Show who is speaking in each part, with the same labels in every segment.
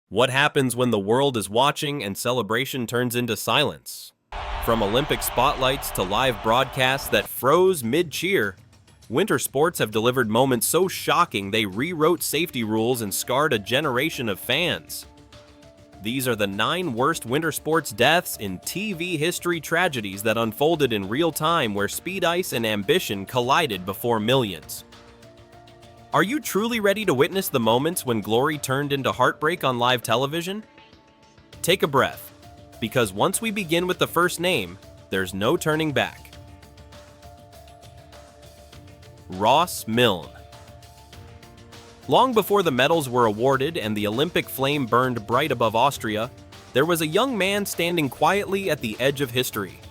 Speaker 1: What happens when the world is watching and celebration turns into silence? From Olympic spotlights to live broadcasts that froze mid-cheer, winter sports have delivered moments so shocking they rewrote safety rules and scarred a generation of fans. These are the 9 worst winter sports deaths in TV history tragedies that unfolded in real time where speed ice and ambition collided before millions. Are you truly ready to witness the moments when glory turned into heartbreak on live television? Take a breath, because once we begin with the first name, there's no turning back. Ross Milne. Long before the medals were awarded and the Olympic flame burned bright above Austria, there was a young man standing quietly at the edge of history.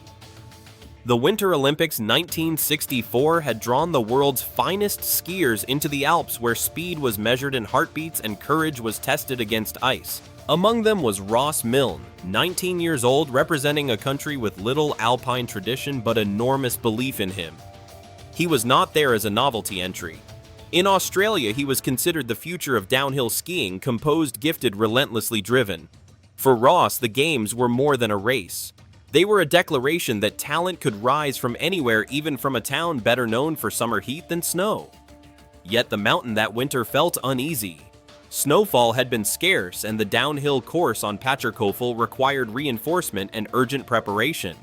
Speaker 1: The Winter Olympics 1964 had drawn the world's finest skiers into the Alps where speed was measured in heartbeats and courage was tested against ice. Among them was Ross Milne, 19 years old, representing a country with little alpine tradition but enormous belief in him. He was not there as a novelty entry. In Australia, he was considered the future of downhill skiing, composed, gifted, relentlessly driven. For Ross, the games were more than a race. They were a declaration that talent could rise from anywhere, even from a town better known for summer heat than snow. Yet the mountain that winter felt uneasy. Snowfall had been scarce, and the downhill course on Paterkofel required reinforcement and urgent preparation.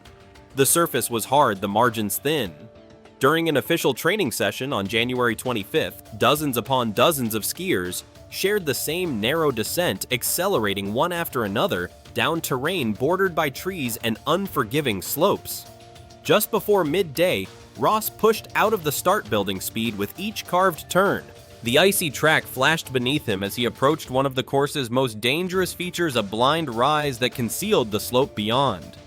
Speaker 1: The surface was hard, the margins thin. During an official training session on January 25th, dozens upon dozens of skiers shared the same narrow descent, accelerating one after another down terrain bordered by trees and unforgiving slopes. Just before midday, Ross pushed out of the start building speed with each carved turn. The icy track flashed beneath him as he approached one of the course's most dangerous features, a blind rise that concealed the slope beyond.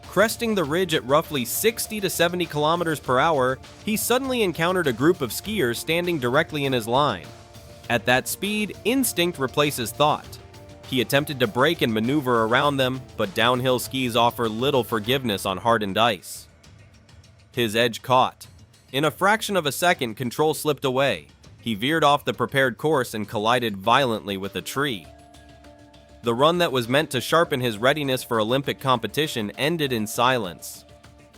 Speaker 1: Cresting the ridge at roughly 60 to 70 kilometers per hour, he suddenly encountered a group of skiers standing directly in his line. At that speed, instinct replaces thought. He attempted to brake and maneuver around them, but downhill skis offer little forgiveness on hardened ice. His edge caught. In a fraction of a second, control slipped away. He veered off the prepared course and collided violently with a tree. The run that was meant to sharpen his readiness for Olympic competition ended in silence.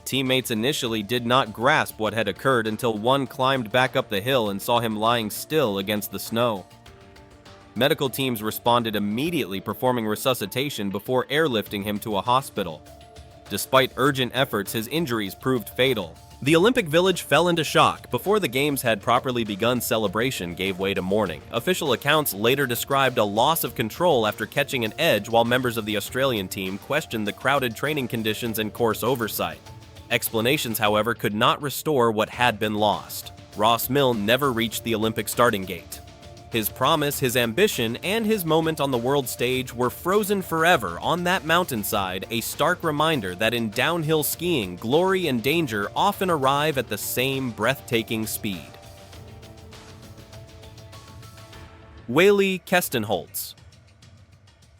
Speaker 1: Teammates initially did not grasp what had occurred until one climbed back up the hill and saw him lying still against the snow. Medical teams responded immediately, performing resuscitation before airlifting him to a hospital. Despite urgent efforts, his injuries proved fatal. The Olympic Village fell into shock. Before the Games had properly begun, celebration gave way to mourning. Official accounts later described a loss of control after catching an edge, while members of the Australian team questioned the crowded training conditions and course oversight. Explanations, however, could not restore what had been lost. Ross Milne never reached the Olympic starting gate. His promise, his ambition, and his moment on the world stage were frozen forever on that mountainside, a stark reminder that in downhill skiing, glory and danger often arrive at the same breathtaking speed. Ueli Kestenholz.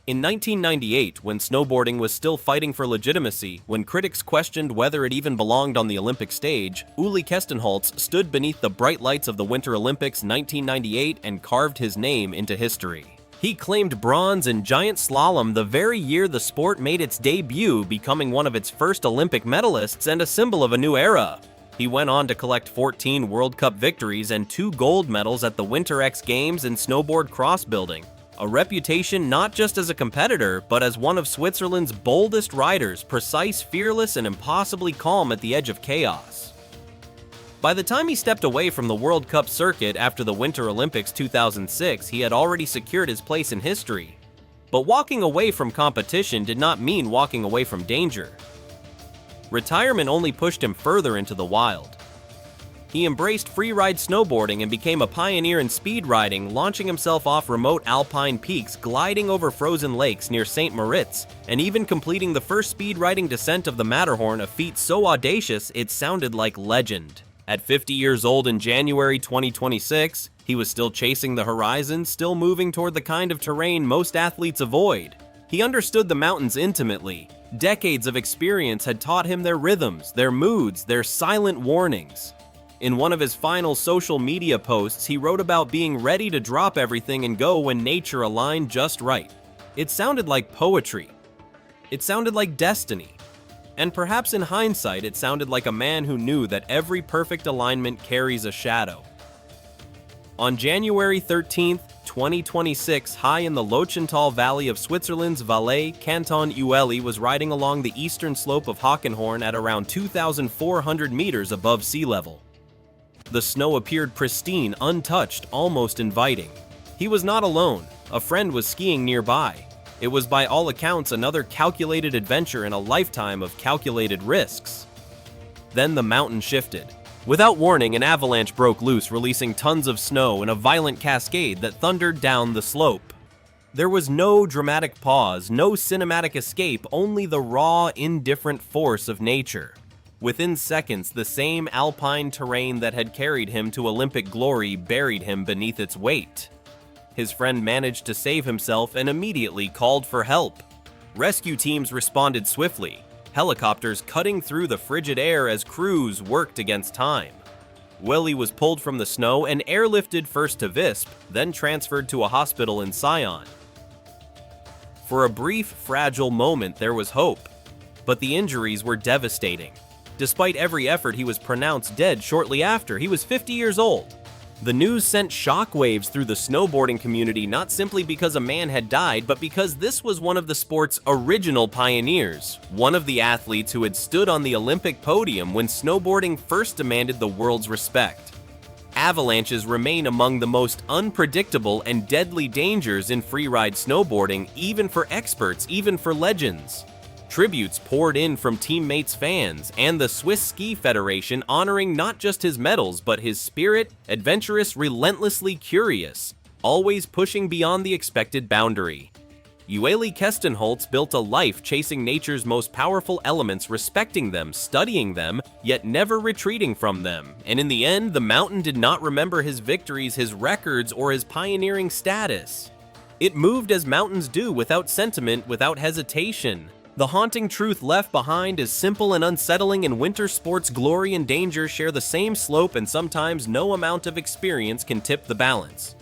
Speaker 1: In 1998, when snowboarding was still fighting for legitimacy, when critics questioned whether it even belonged on the Olympic stage, Ueli Kestenholz stood beneath the bright lights of the Winter Olympics 1998 and carved his name into history. He claimed bronze in giant slalom the very year the sport made its debut, becoming one of its first Olympic medalists and a symbol of a new era. He went on to collect 14 World Cup victories and 2 gold medals at the Winter X Games in snowboard cross-building. A reputation not just as a competitor, but as one of Switzerland's boldest riders, precise, fearless, and impossibly calm at the edge of chaos. By the time he stepped away from the World Cup circuit after the Winter Olympics 2006, he had already secured his place in history. But walking away from competition did not mean walking away from danger. Retirement only pushed him further into the wild. He embraced freeride snowboarding and became a pioneer in speed riding, launching himself off remote alpine peaks, gliding over frozen lakes near St. Moritz, and even completing the first speed riding descent of the Matterhorn, a feat so audacious it sounded like legend. At 50 years old in January 2026, he was still chasing the horizon, still moving toward the kind of terrain most athletes avoid. He understood the mountains intimately. Decades of experience had taught him their rhythms, their moods, their silent warnings. In one of his final social media posts, he wrote about being ready to drop everything and go when nature aligned just right. It sounded like poetry. It sounded like destiny. And perhaps in hindsight, it sounded like a man who knew that every perfect alignment carries a shadow. On January 13, 2026, high in the Lochental Valley of Switzerland's Valais canton, Ueli was riding along the eastern slope of Hockenhorn at around 2,400 meters above sea level. The snow appeared pristine, untouched, almost inviting. He was not alone. A friend was skiing nearby. It was by all accounts another calculated adventure in a lifetime of calculated risks. Then the mountain shifted. Without warning, an avalanche broke loose, releasing tons of snow in a violent cascade that thundered down the slope. There was no dramatic pause, no cinematic escape, only the raw, indifferent force of nature. Within seconds, the same alpine terrain that had carried him to Olympic glory buried him beneath its weight. His friend managed to save himself and immediately called for help. Rescue teams responded swiftly, helicopters cutting through the frigid air as crews worked against time. Ueli was pulled from the snow and airlifted first to Visp, then transferred to a hospital in Sion. For a brief, fragile moment, there was hope, but the injuries were devastating. Despite every effort, he was pronounced dead shortly after. He was 50 years old. The news sent shockwaves through the snowboarding community, not simply because a man had died, but because this was one of the sport's original pioneers, one of the athletes who had stood on the Olympic podium when snowboarding first demanded the world's respect. Avalanches remain among the most unpredictable and deadly dangers in freeride snowboarding, even for experts, even for legends. Tributes poured in from teammates, fans, and the Swiss Ski Federation honoring not just his medals, but his spirit, adventurous, relentlessly curious, always pushing beyond the expected boundary. Ueli Kestenholz built a life chasing nature's most powerful elements, respecting them, studying them, yet never retreating from them. And in the end, the mountain did not remember his victories, his records, or his pioneering status. It moved as mountains do, without sentiment, without hesitation. The haunting truth left behind is simple and unsettling. In winter sports, glory and danger share the same slope, and sometimes no amount of experience can tip the balance.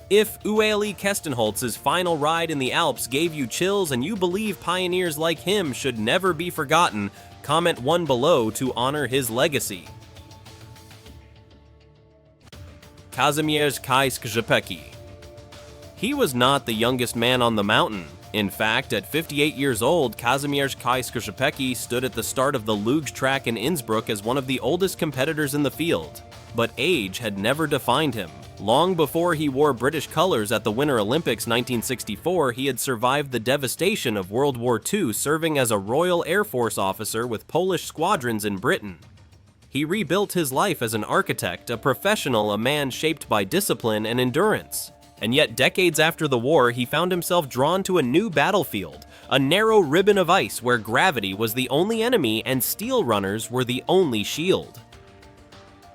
Speaker 1: If Ueli Kestenholz's final ride in the Alps gave you chills and you believe pioneers like him should never be forgotten, comment 1 below to honor his legacy. Kazimierz Kay-Skrzypeski. He was not the youngest man on the mountain. In fact, at 58 years old, Kazimierz Kay-Skrzypeski stood at the start of the Luge track in Innsbruck as one of the oldest competitors in the field. But age had never defined him. Long before he wore British colors at the Winter Olympics 1964, he had survived the devastation of World War II, serving as a Royal Air Force officer with Polish squadrons in Britain. He rebuilt his life as an architect, a professional, a man shaped by discipline and endurance. And yet, decades after the war, he found himself drawn to a new battlefield, a narrow ribbon of ice where gravity was the only enemy and steel runners were the only shield.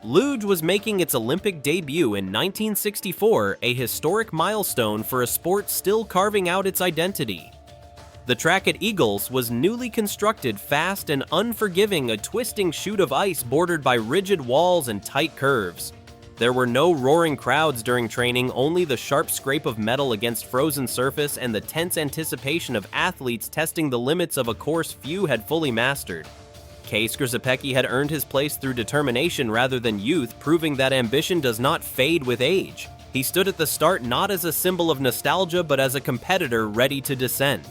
Speaker 1: Luge was making its Olympic debut in 1964, a historic milestone for a sport still carving out its identity. The track at Eagles was newly constructed, fast and unforgiving, a twisting chute of ice bordered by rigid walls and tight curves. There were no roaring crowds during training, only the sharp scrape of metal against frozen surface and the tense anticipation of athletes testing the limits of a course few had fully mastered. Kay-Skrzypeski had earned his place through determination rather than youth, proving that ambition does not fade with age. He stood at the start not as a symbol of nostalgia, but as a competitor ready to descend.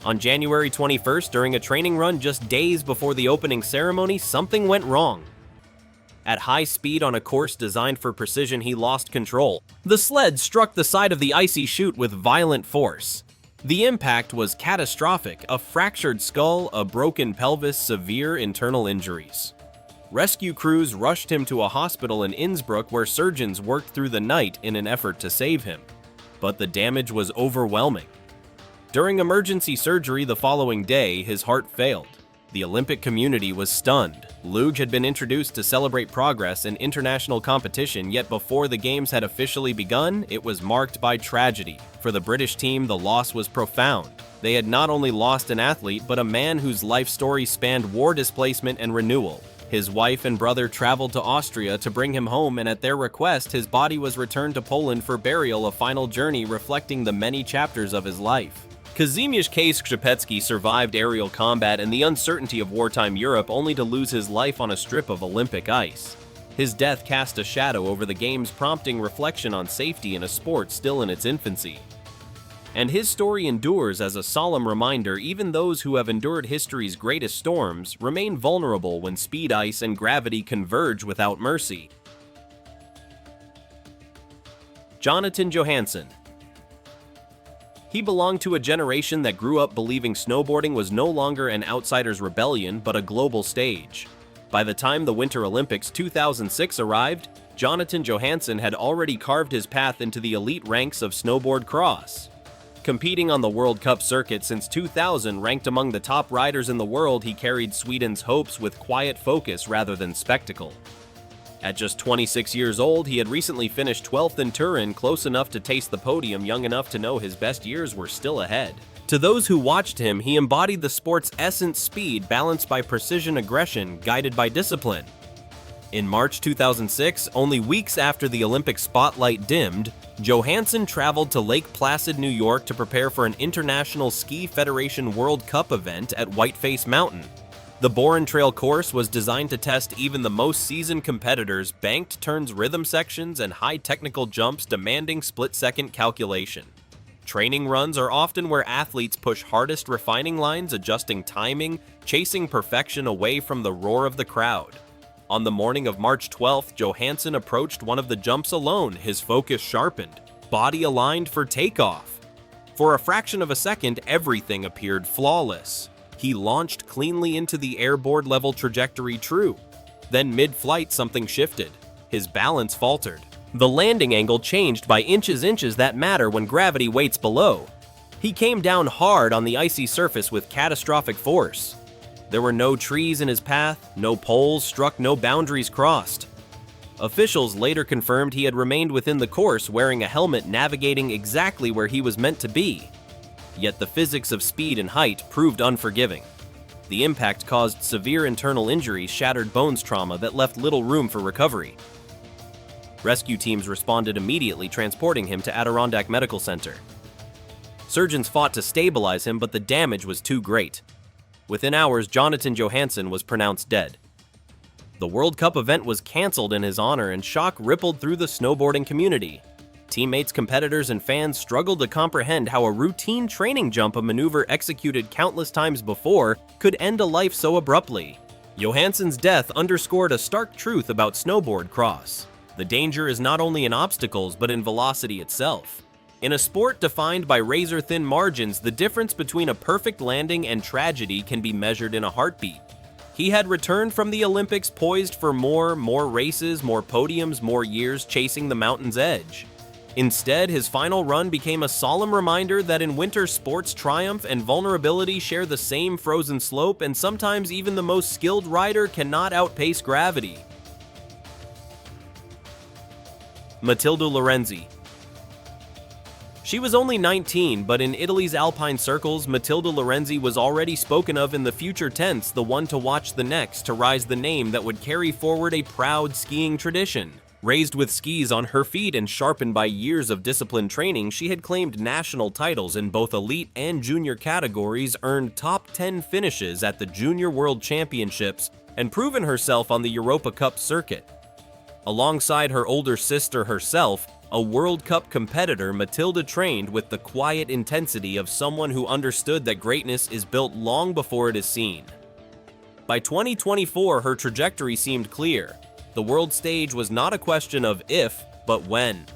Speaker 1: On January 21st, during a training run just days before the opening ceremony, something went wrong. At high speed on a course designed for precision, he lost control. The sled struck the side of the icy chute with violent force. The impact was catastrophic, a fractured skull, a broken pelvis, severe internal injuries. Rescue crews rushed him to a hospital in Innsbruck where surgeons worked through the night in an effort to save him. But the damage was overwhelming. During emergency surgery the following day, his heart failed. The Olympic community was stunned. Luge had been introduced to celebrate progress in international competition, yet before the games had officially begun, it was marked by tragedy. For the British team, the loss was profound. They had not only lost an athlete, but a man whose life story spanned war displacement and renewal. His wife and brother traveled to Austria to bring him home, and at their request, his body was returned to Poland for burial, a final journey reflecting the many chapters of his life. Kazimierz Kay-Skrzypeski survived aerial combat and the uncertainty of wartime Europe only to lose his life on a strip of Olympic ice. His death cast a shadow over the games, prompting reflection on safety in a sport still in its infancy. And his story endures as a solemn reminder: even those who have endured history's greatest storms remain vulnerable when speed ice and gravity converge without mercy. Johansson. He belonged to a generation that grew up believing snowboarding was no longer an outsider's rebellion, but a global stage. By the time the Winter Olympics 2006 arrived, Johansson had already carved his path into the elite ranks of snowboard cross. Competing on the World Cup circuit since 2000, ranked among the top riders in the world, he carried Sweden's hopes with quiet focus rather than spectacle. At just 26 years old, he had recently finished 12th in Turin, close enough to taste the podium, young enough to know his best years were still ahead. To those who watched him, he embodied the sport's essence: speed balanced by precision, aggression guided by discipline. In March 2006, only weeks after the Olympic spotlight dimmed, Johansson traveled to Lake Placid, New York to prepare for an International Ski Federation World Cup event at Whiteface Mountain. The Boren Trail course was designed to test even the most seasoned competitors, banked turns, rhythm sections, and high technical jumps demanding split-second calculation. Training runs are often where athletes push hardest, refining lines, adjusting timing, chasing perfection away from the roar of the crowd. On the morning of March 12th, Johansson approached one of the jumps alone, his focus sharpened, body aligned for takeoff. For a fraction of a second, everything appeared flawless. He launched cleanly into the airboard level trajectory true. Then mid-flight something shifted. His balance faltered. The landing angle changed by inches that matter when gravity waits below. He came down hard on the icy surface with catastrophic force. There were no trees in his path, no poles struck, no boundaries crossed. Officials later confirmed he had remained within the course, wearing a helmet, navigating exactly where he was meant to be. Yet the physics of speed and height proved unforgiving. The impact caused severe internal injuries, shattered bones trauma that left little room for recovery. Rescue teams responded immediately, transporting him to Adirondack Medical Center. Surgeons fought to stabilize him, but the damage was too great. Within hours, Johansson was pronounced dead. The World Cup event was canceled in his honor, and shock rippled through the snowboarding community. Teammates, competitors, and fans struggled to comprehend how a routine training jump, a maneuver executed countless times before, could end a life so abruptly. Johansson's death underscored a stark truth about snowboard cross. The danger is not only in obstacles, but in velocity itself. In a sport defined by razor-thin margins, the difference between a perfect landing and tragedy can be measured in a heartbeat. He had returned from the Olympics poised for more races, more podiums, more years chasing the mountain's edge. Instead, his final run became a solemn reminder that in winter sports, triumph and vulnerability share the same frozen slope, and sometimes even the most skilled rider cannot outpace gravity. Matilde Lorenzi. She was only 19, but in Italy's alpine circles, Matilde Lorenzi was already spoken of in the future tense, the one to watch, the next to rise, the name that would carry forward a proud skiing tradition. Raised with skis on her feet and sharpened by years of disciplined training, she had claimed national titles in both elite and junior categories, earned top 10 finishes at the Junior World Championships, and proven herself on the Europa Cup circuit. Alongside her older sister herself, a World Cup competitor, Matilde trained with the quiet intensity of someone who understood that greatness is built long before it is seen. By 2024, her trajectory seemed clear. The world stage was not a question of if, but when.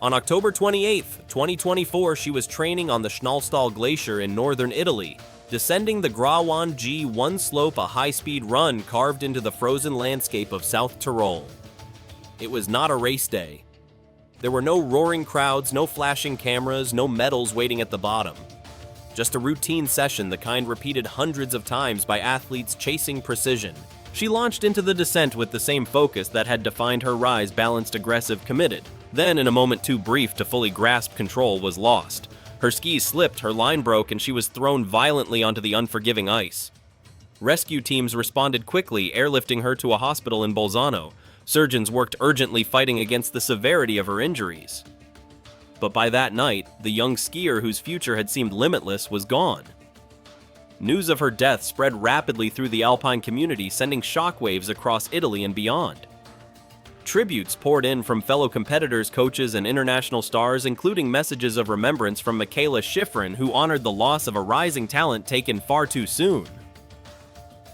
Speaker 1: On October 28, 2024, she was training on the Schnalstal Glacier in northern Italy, descending the Grawan G1 slope, a high-speed run carved into the frozen landscape of South Tyrol. It was not a race day. There were no roaring crowds, no flashing cameras, no medals waiting at the bottom. Just a routine session, the kind repeated hundreds of times by athletes chasing precision. She launched into the descent with the same focus that had defined her rise: balanced, aggressive, committed. Then, in a moment too brief to fully grasp control, was lost. Her skis slipped, her line broke, and she was thrown violently onto the unforgiving ice. Rescue teams responded quickly, airlifting her to a hospital in Bolzano. Surgeons worked urgently, fighting against the severity of her injuries. But by that night, the young skier whose future had seemed limitless was gone. News of her death spread rapidly through the Alpine community, sending shockwaves across Italy and beyond. Tributes poured in from fellow competitors, coaches, and international stars, including messages of remembrance from Michaela Schifrin, who honored the loss of a rising talent taken far too soon.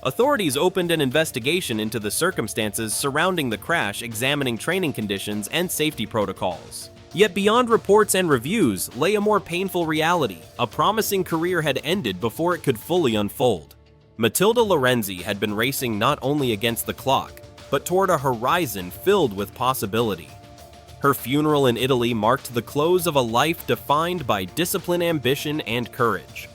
Speaker 1: Authorities opened an investigation into the circumstances surrounding the crash, examining training conditions and safety protocols. Yet beyond reports and reviews lay a more painful reality. A promising career had ended before it could fully unfold. Matilde Lorenzi had been racing not only against the clock, but toward a horizon filled with possibility. Her funeral in Italy marked the close of a life defined by discipline, ambition, and courage.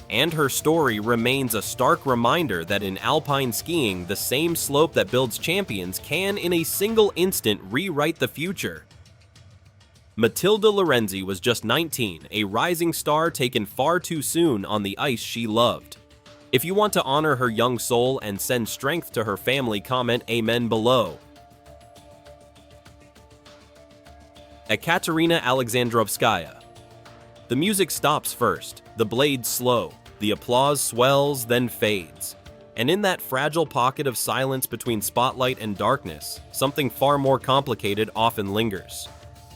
Speaker 1: And her story remains a stark reminder that in alpine skiing, the same slope that builds champions can, in a single instant, rewrite the future. Matilde Lorenzi was just 19, a rising star taken far too soon on the ice she loved. If you want to honor her young soul and send strength to her family, comment Amen below. Ekaterina Alexandrovskaya. The music stops first, the blades slow, the applause swells, then fades. And in that fragile pocket of silence between spotlight and darkness, something far more complicated often lingers.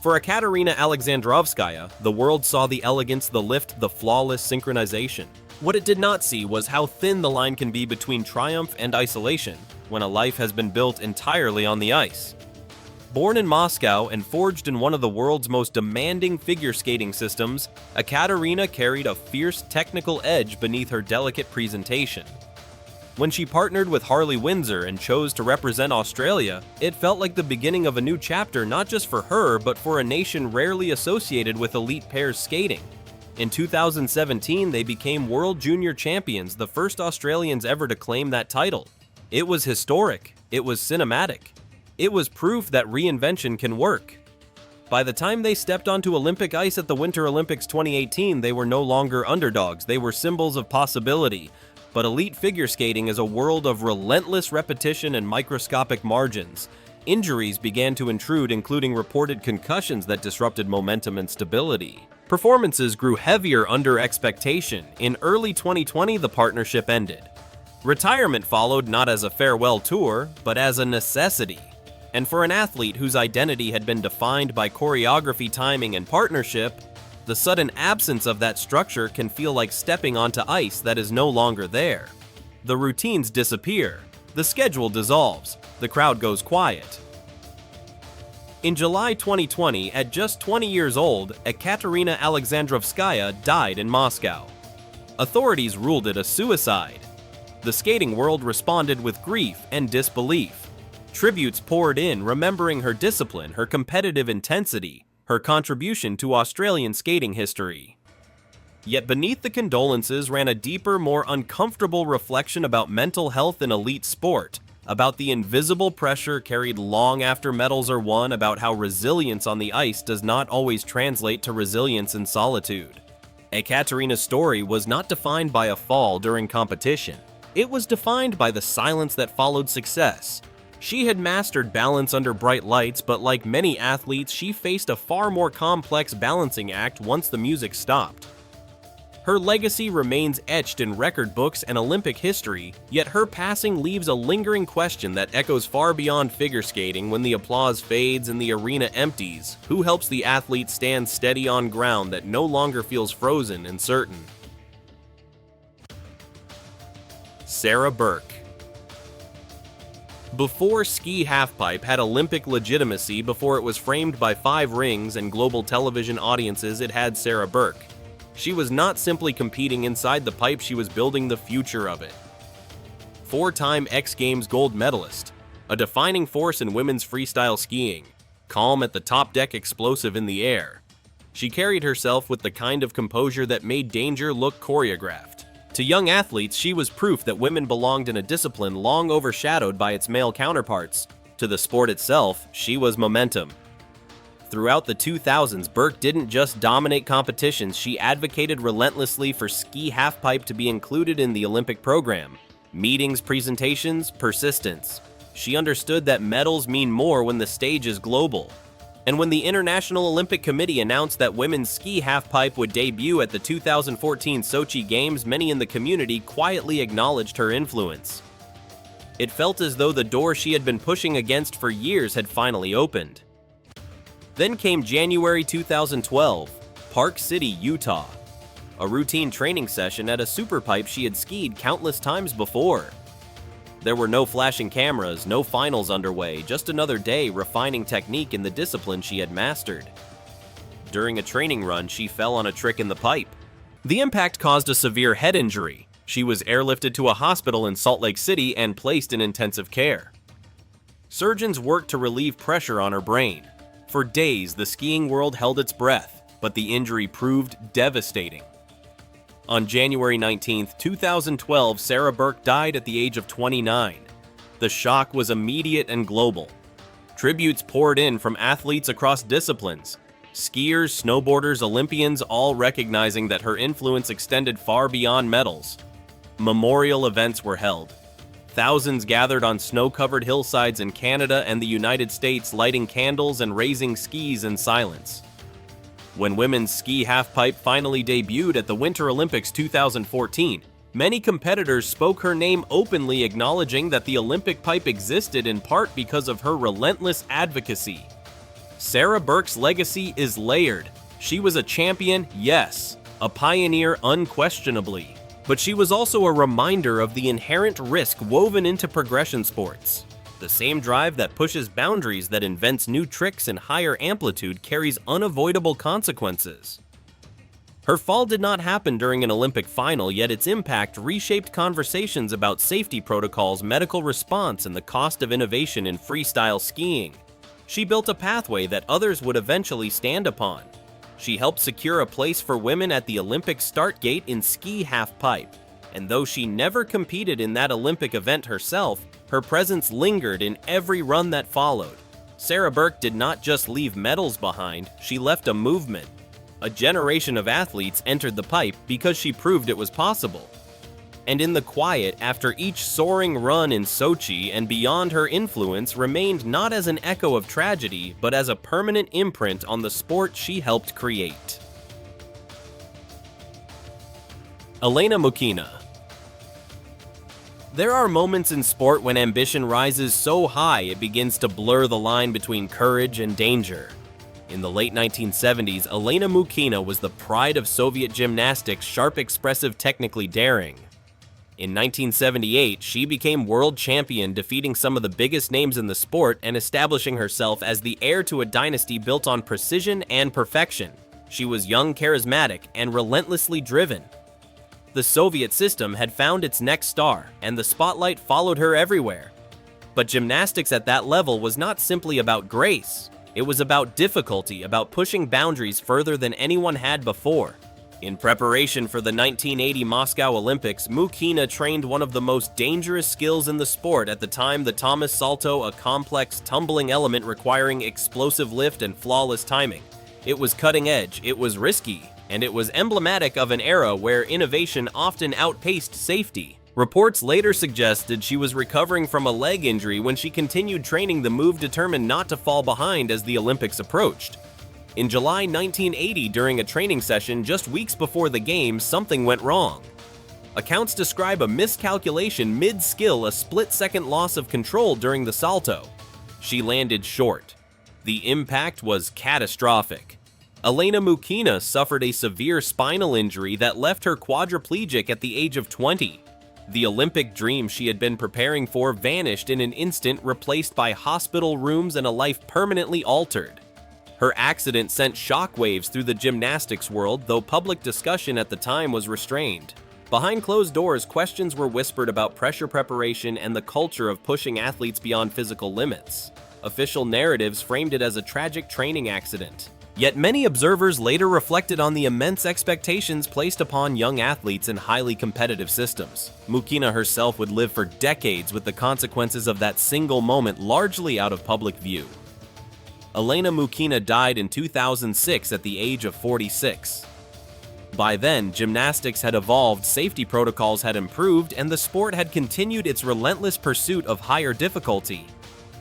Speaker 1: For Ekaterina Alexandrovskaya, the world saw the elegance, the lift, the flawless synchronization. What it did not see was how thin the line can be between triumph and isolation when a life has been built entirely on the ice. Born in Moscow and forged in one of the world's most demanding figure skating systems, Ekaterina carried a fierce technical edge beneath her delicate presentation. When she partnered with Harley Windsor and chose to represent Australia, it felt like the beginning of a new chapter, not just for her, but for a nation rarely associated with elite pairs skating. In 2017, they became World Junior Champions, the first Australians ever to claim that title. It was historic. It was cinematic. It was proof that reinvention can work. By the time they stepped onto Olympic ice at the Winter Olympics 2018, they were no longer underdogs. They were symbols of possibility. But elite figure skating is a world of relentless repetition and microscopic margins. Injuries began to intrude, including reported concussions that disrupted momentum and stability. Performances grew heavier under expectation. In early 2020, the partnership ended. Retirement followed not as a farewell tour, but as a necessity. And for an athlete whose identity had been defined by choreography, timing, and partnership, the sudden absence of that structure can feel like stepping onto ice that is no longer there. The routines disappear, the schedule dissolves, the crowd goes quiet. In July 2020, at just 20 years old, Ekaterina Alexandrovskaya died in Moscow. Authorities ruled it a suicide. The skating world responded with grief and disbelief. Tributes poured in, remembering her discipline, her competitive intensity, her contribution to Australian skating history. Yet beneath the condolences ran a deeper, more uncomfortable reflection about mental health in elite sport, about the invisible pressure carried long after medals are won, about how resilience on the ice does not always translate to resilience in solitude. Ekaterina's story was not defined by a fall during competition. It was defined by the silence that followed success. She had mastered balance under bright lights, but like many athletes, she faced a far more complex balancing act once the music stopped. Her legacy remains etched in record books and Olympic history, yet her passing leaves a lingering question that echoes far beyond figure skating. When the applause fades and the arena empties, who helps the athlete stand steady on ground that no longer feels frozen and certain? Sarah Burke. Before ski halfpipe had Olympic legitimacy, before it was framed by 5 rings and global television audiences, it had Sarah Burke. She was not simply competing inside the pipe, she was building the future of it. 4-time X Games gold medalist, a defining force in women's freestyle skiing, calm at the top deck, explosive in the air. She carried herself with the kind of composure that made danger look choreographed. To young athletes, she was proof that women belonged in a discipline long overshadowed by its male counterparts. To the sport itself, she was momentum. Throughout the 2000s, Burke didn't just dominate competitions, she advocated relentlessly for ski halfpipe to be included in the Olympic program. Meetings, presentations, persistence. She understood that medals mean more when the stage is global. And when the International Olympic Committee announced that women's ski halfpipe would debut at the 2014 Sochi Games, many in the community quietly acknowledged her influence. It felt as though the door she had been pushing against for years had finally opened. Then came January 2012, Park City, Utah. A routine training session at a superpipe she had skied countless times before. There were no flashing cameras, no finals underway, just another day refining technique in the discipline she had mastered. During a training run, she fell on a trick in the pipe. The impact caused a severe head injury. She was airlifted to a hospital in Salt Lake City and placed in intensive care. Surgeons worked to relieve pressure on her brain. For days, the skiing world held its breath, but the injury proved devastating. On January 19, 2012, Sarah Burke died at the age of 29. The shock was immediate and global. Tributes poured in from athletes across disciplines. Skiers, snowboarders, Olympians, all recognizing that her influence extended far beyond medals. Memorial events were held. Thousands gathered on snow-covered hillsides in Canada and the United States, lighting candles and raising skis in silence. When women's ski halfpipe finally debuted at the Winter Olympics 2014, many competitors spoke her name openly, acknowledging that the Olympic pipe existed in part because of her relentless advocacy. Sarah Burke's legacy is layered. She was a champion, yes, a pioneer unquestionably, but she was also a reminder of the inherent risk woven into progression sports. The same drive that pushes boundaries, that invents new tricks and higher amplitude, carries unavoidable consequences. Her fall did not happen during an Olympic final, yet its impact reshaped conversations about safety protocols, medical response, and the cost of innovation in freestyle skiing. She built a pathway that others would eventually stand upon. She helped secure a place for women at the Olympic start gate in ski halfpipe, and though she never competed in that Olympic event herself, her presence lingered in every run that followed. Sarah Burke did not just leave medals behind, she left a movement. A generation of athletes entered the pipe because she proved it was possible. And in the quiet, after each soaring run in Sochi and beyond, her influence remained not as an echo of tragedy, but as a permanent imprint on the sport she helped create. Elena Mukhina. There are moments in sport when ambition rises so high it begins to blur the line between courage and danger. In the late 1970s, Elena Mukhina was the pride of Soviet gymnastics, sharp, expressive, technically daring. In 1978, she became world champion, defeating some of the biggest names in the sport and establishing herself as the heir to a dynasty built on precision and perfection. She was young, charismatic, and relentlessly driven. The Soviet system had found its next star, and the spotlight followed her everywhere. But gymnastics at that level was not simply about grace. It was about difficulty, about pushing boundaries further than anyone had before. In preparation for the 1980 Moscow Olympics, Mukhina trained one of the most dangerous skills in the sport at the time, the Thomas Salto, a complex, tumbling element requiring explosive lift and flawless timing. It was cutting edge, it was risky, and it was emblematic of an era where innovation often outpaced safety. Reports later suggested she was recovering from a leg injury when she continued training the move, determined not to fall behind as the Olympics approached. In July 1980, during a training session just weeks before the Games, something went wrong. Accounts describe a miscalculation mid-skill, a split-second loss of control during the salto. She landed short. The impact was catastrophic. Elena Mukhina suffered a severe spinal injury that left her quadriplegic at the age of 20. The Olympic dream she had been preparing for vanished in an instant, replaced by hospital rooms and a life permanently altered. Her accident sent shockwaves through the gymnastics world, though public discussion at the time was restrained. Behind closed doors, questions were whispered about pressure preparation and the culture of pushing athletes beyond physical limits. Official narratives framed it as a tragic training accident. Yet many observers later reflected on the immense expectations placed upon young athletes in highly competitive systems. Mukhina herself would live for decades with the consequences of that single moment largely out of public view. Elena Mukhina died in 2006 at the age of 46. By then, gymnastics had evolved, safety protocols had improved, and the sport had continued its relentless pursuit of higher difficulty.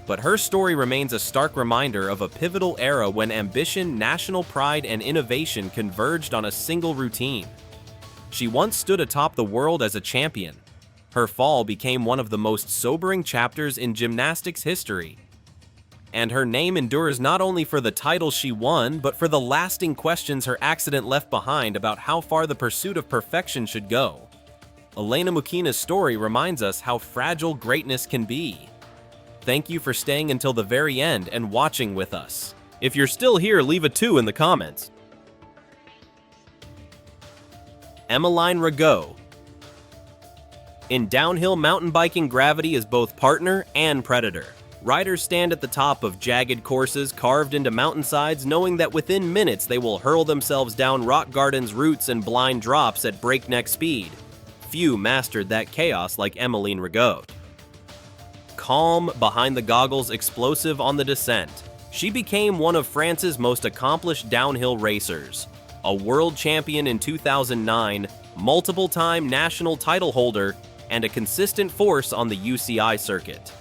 Speaker 1: But her story remains a stark reminder of a pivotal era when ambition, national pride, and innovation converged on a single routine. She once stood atop the world as a champion. Her fall became one of the most sobering chapters in gymnastics history. And her name endures not only for the titles she won, but for the lasting questions her accident left behind about how far the pursuit of perfection should go. Elena Mukhina's story reminds us how fragile greatness can be. Thank you for staying until the very end and watching with us. If you're still here, leave a 2 in the comments. Emmeline Ragot. In downhill mountain biking, gravity is both partner and predator. Riders stand at the top of jagged courses carved into mountainsides, knowing that within minutes they will hurl themselves down rock gardens, roots, and blind drops at breakneck speed. Few mastered that chaos like Emmeline Ragot. Calm behind the goggles, explosive on the descent, she became one of France's most accomplished downhill racers. A world champion in 2009, multiple-time national title holder, and a consistent force on the UCI circuit.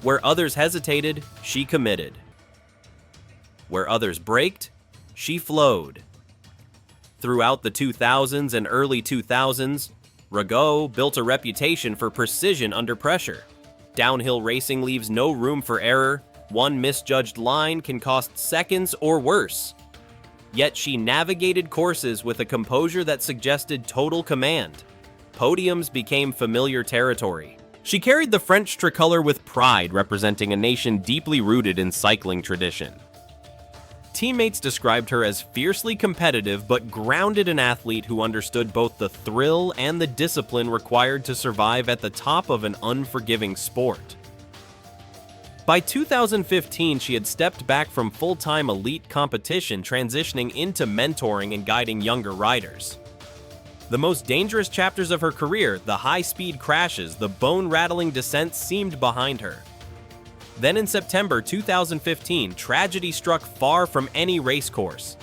Speaker 1: Where others hesitated, she committed. Where others braked, she flowed. Throughout the 2000s and early 2000s, Ragot built a reputation for precision under pressure. Downhill racing leaves no room for error. One misjudged line can cost seconds or worse. Yet she navigated courses with a composure that suggested total command. Podiums became familiar territory. She carried the French tricolour with pride, representing a nation deeply rooted in cycling tradition. Teammates described her as fiercely competitive but grounded an athlete who understood both the thrill and the discipline required to survive at the top of an unforgiving sport. By 2015, she had stepped back from full-time elite competition, transitioning into mentoring and guiding younger riders. The most dangerous chapters of her career, the high-speed crashes, the bone-rattling descents, seemed behind her. Then in September 2015, tragedy struck far from any racecourse.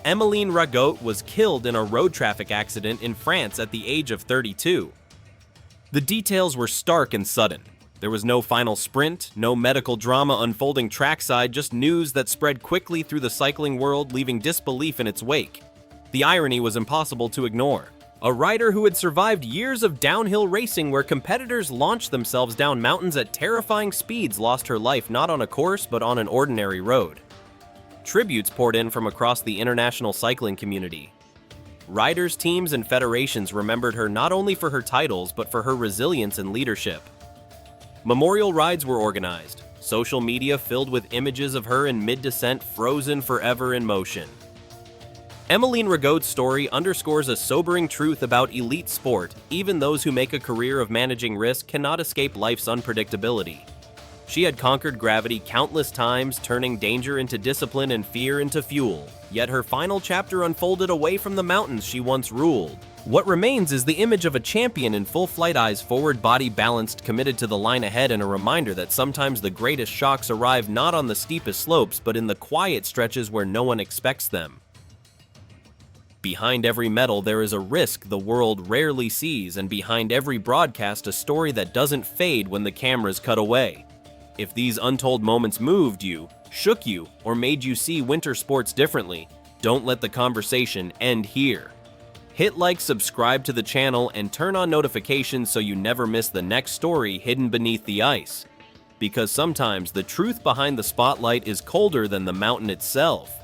Speaker 1: Emmeline Ragot was killed in a road traffic accident in France at the age of 32. The details were stark and sudden. There was no final sprint, no medical drama unfolding trackside, just news that spread quickly through the cycling world, leaving disbelief in its wake. The irony was impossible to ignore. A rider who had survived years of downhill racing where competitors launched themselves down mountains at terrifying speeds lost her life not on a course but on an ordinary road. Tributes poured in from across the international cycling community. Riders, teams, and federations remembered her not only for her titles but for her resilience and leadership. Memorial rides were organized, social media filled with images of her in mid-descent, frozen forever in motion. Emmeline Ragot's story underscores a sobering truth about elite sport. Even those who make a career of managing risk cannot escape life's unpredictability. She had conquered gravity countless times, turning danger into discipline and fear into fuel. Yet her final chapter unfolded away from the mountains she once ruled. What remains is the image of a champion in full flight, eyes forward, body balanced, committed to the line ahead, and a reminder that sometimes the greatest shocks arrive not on the steepest slopes, but in the quiet stretches where no one expects them. Behind every medal, there is a risk the world rarely sees, and behind every broadcast, a story that doesn't fade when the cameras cut away. If these untold moments moved you, shook you, or made you see winter sports differently, don't let the conversation end here. Hit like, subscribe to the channel, and turn on notifications so you never miss the next story hidden beneath the ice. Because sometimes the truth behind the spotlight is colder than the mountain itself.